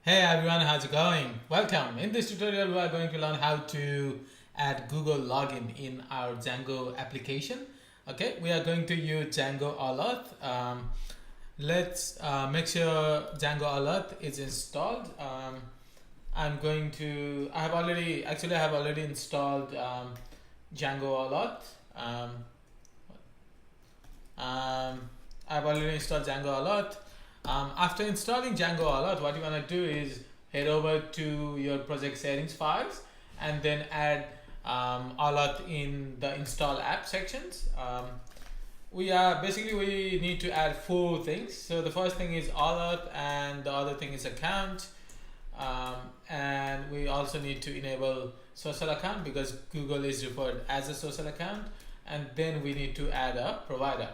Hey everyone, how's it going? Welcome. In this tutorial, we are going to learn how to add Google login in our Django application. Okay, we are going to use Django Alert. Let's make sure Django Alert is installed. I have already installed Django Alert. Um, I've already installed Django Alert. After installing Django Alert, what you want to do is head over to your project settings files and then add Alert in the install app sections. We need to add four things. So the first thing is Alert, and the other thing is account. And we also need to enable social account because Google is referred as a social account, and then we need to add a provider.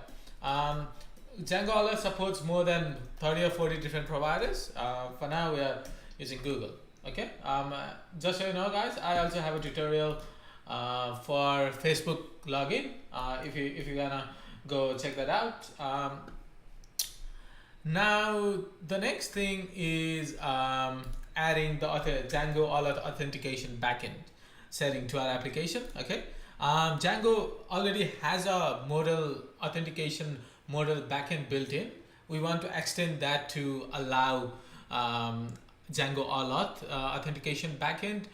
Django Alert supports more than 30 or 40 different providers. For now we are using Google. Okay, just so you know guys, I also have a tutorial for Facebook login. If you're gonna go check that out. Now the next thing is adding the Django Alert authentication backend setting to our application. Okay, Django already has a model authentication model backend built in. We want to extend that to allow Django Alert authentication backend.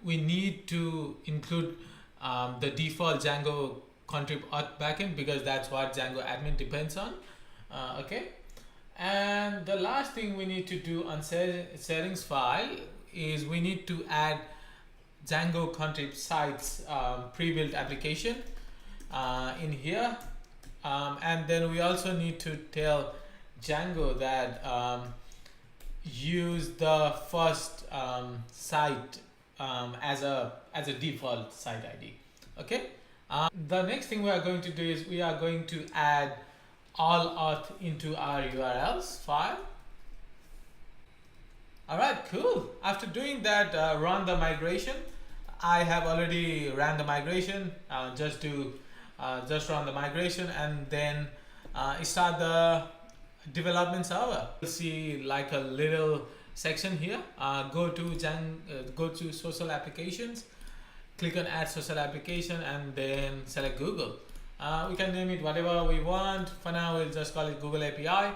We need to include the default Django contrib auth backend because that's what Django admin depends on. Okay, and the last thing we need to do on settings file is we need to add Django contrib sites pre-built application in here. And then we also need to tell Django that use the first site as a default site ID. Okay. The next thing we are going to do is we are going to add all auth into our URLs file. All right, cool. After doing that, run the migration. I have already ran the migration. Just run the migration and then start the development server. You'll see like a little section here. Go to social applications, click on add social application, and then select Google. We can name it whatever we want. For now, we'll just call it Google API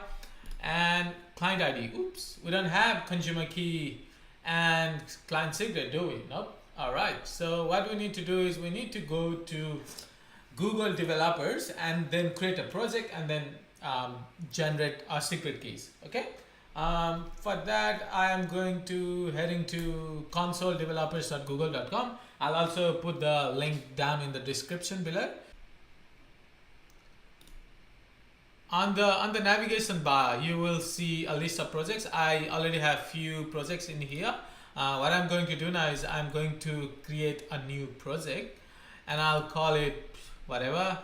and client ID. Oops, we don't have consumer key and client secret, do we? Nope. All right. So what we need to do is we need to go to Google developers and then create a project and then generate our secret keys. Okay. For that, I am going to heading to consoledevelopers.google.com. I'll also put the link down in the description below. On the navigation bar, you will see a list of projects. I already have few projects in here. What I'm going to do now is I'm going to create a new project and I'll call it whatever,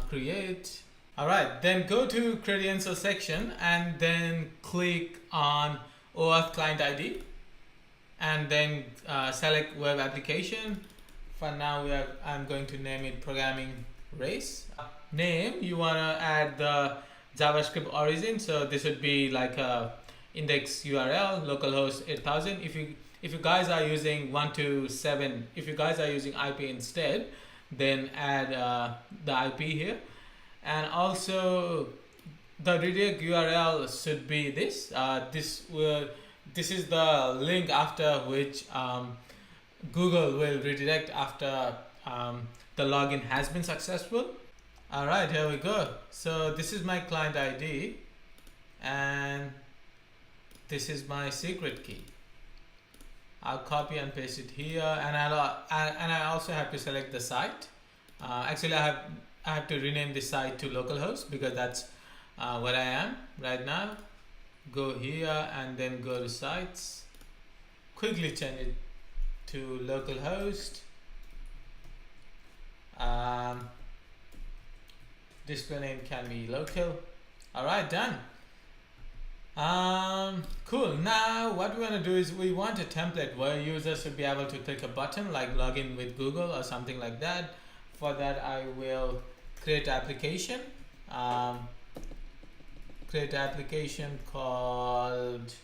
create. All right, then go to credential section and then click on OAuth client ID and then select web application. For now, I'm going to name it programming race. Name, you want to add the JavaScript origin, so this would be like a index URL localhost 8000. If you guys are using 127, if you guys are using IP instead, then add the IP here. And also the redirect URL should be this. This is the link after which Google will redirect after the login has been successful. All right, here we go. So this is my client ID and this is my secret key. I'll copy and paste it here, and I also have to select the site. Actually, I have to rename this site to localhost because that's where I am right now. Go here and then go to sites. Quickly change it to localhost. Display name can be local. All right, done. Cool. Now what we want to do is we want a template where users should be able to click a button like login with Google or something like that. For that, I will create application. Create application called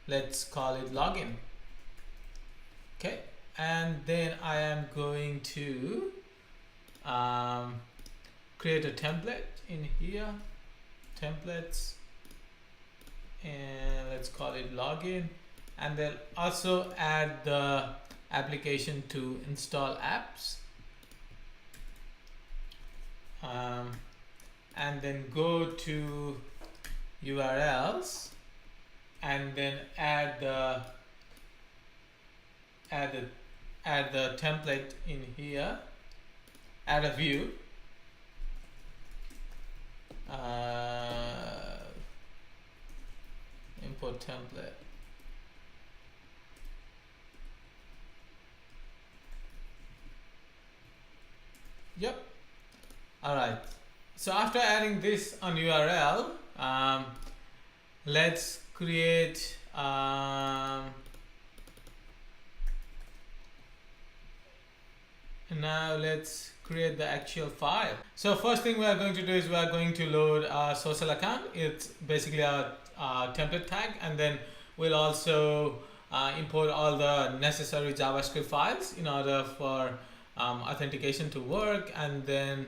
let's call it login. Okay, and then I am going to create a template in here, templates, and let's call it login, and then also add the application to install apps, and then go to URLs and then add the template in here, add a view, import template. Yep. All right. So after adding this on URL, let's create now let's create the actual file. So first thing we are going to do is we are going to load our social account. It's basically a template tag, and then we'll also import all the necessary JavaScript files in order for authentication to work, and then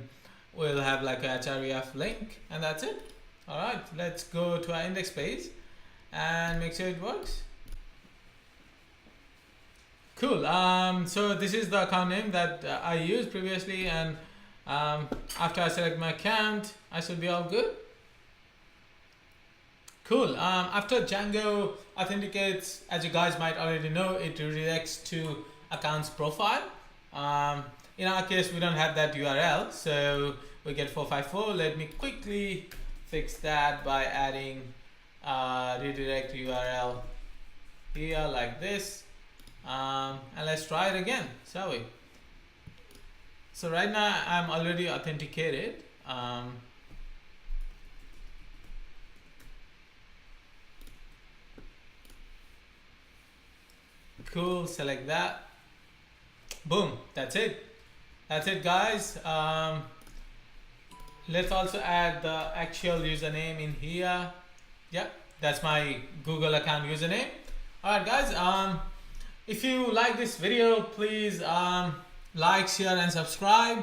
we'll have like a href link, and that's it. All right, let's go to our index page and make sure it works. Cool. So this is the account name that I used previously, and after I select my account, I should be all good. Cool. After Django authenticates, as you guys might already know, it redirects to accounts profile. In our case, we don't have that URL, so we get 454. Let me quickly fix that by adding redirect URL here like this. And let's try it again, shall we? So right now I'm already authenticated. Cool, select that. Boom, that's it. That's it, guys. Let's also add the actual username in here. Yep, that's my Google account username. Alright guys, if you like this video, please like, share and subscribe.